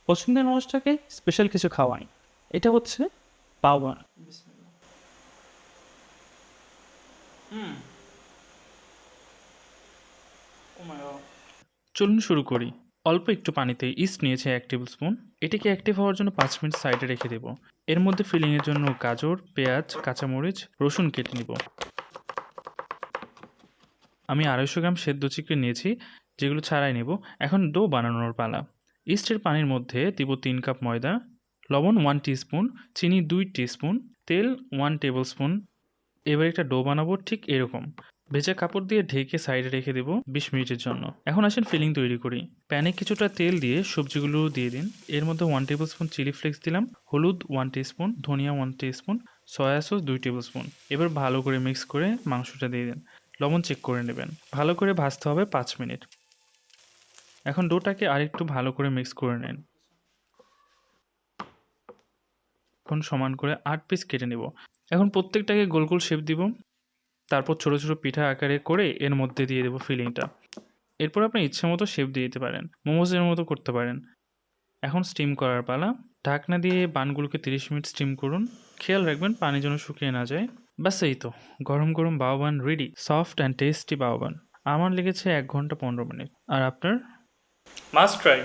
পছন্দের মানুষটাকে স্পেশাল কিছু খাওয়াই। এটা হচ্ছে পাওয়া। চলুন শুরু করি। অল্প একটু পানিতে ইস্ট নিয়েছে 1 টেবিল স্পুন। এটিকে অ্যাক্টিভ হওয়ার জন্য 5 মিনিট সাইডে রেখে দেব। এর মধ্যে ফিলিংয়ের জন্য গাজর, পেঁয়াজ, কাঁচামরিচ, রসুন কেটে নিব। আমি 250 গ্রাম সেদ্ধ চিকেন নিয়েছি, যেগুলো ছাড়াই নেব। এখন ডো বানানোর পালা। ইস্টের পানির মধ্যে দিব 3 কাপ ময়দা, লবণ 1 টিস্পুন, চিনি 2 টিস্পুন, তেল 1 টেবিল স্পুন। এবার একটা ডো বানাবো ঠিক এরকম। ভেজা কাপড় দিয়ে ঢেকে সাইডে রেখে দেব 20 মিনিটের জন্য। এখন আসেন ফিলিং তৈরি করি। প্যানে কিছুটা তেল দিয়ে সবজিগুলো দিয়ে দিন। এর মধ্যে 1 টেবিল স্পুন চিলি ফ্লেক্স দিলাম, হলুদ 1 টিস্পুন, ধনিয়া 1 teaspoon, soya sauce 2 table spoon. এবার ভালো করে মিক্স করে মাংসটা দিয়ে দিন। লবণ চেক করে নেবেন। ভালো করে ভাজতে হবে 5 মিনিট। এখন ডোটাকে আরেকটু ভালো করে মিক্স করে নিন। এখন সমান করে 8 পিস কেটে নেব। এখন প্রত্যেকটাকে গোল গোল শেপ দিব। তারপর ছোট ছোট পিঠা আকারে করে এর মধ্যে দিয়ে দেবো ফিলিংটা। এরপর আপনার ইচ্ছে মতো শেপ দিয়ে দিতে পারেন, মোমোজের মতো করতে পারেন। এখন স্টিম করার পালা। ঢাকনা দিয়ে বানগুলোকে 30 মিনিট স্টিম করুন। খেয়াল রাখবেন পানি যেন শুকিয়ে না যায়। ব্যাস এই তো, গরম গরম bao bun ready. Soft and tasty bao bun. আমার লেগেছে 1 ঘন্টা 15 মিনিট। আর আপনার? Must try.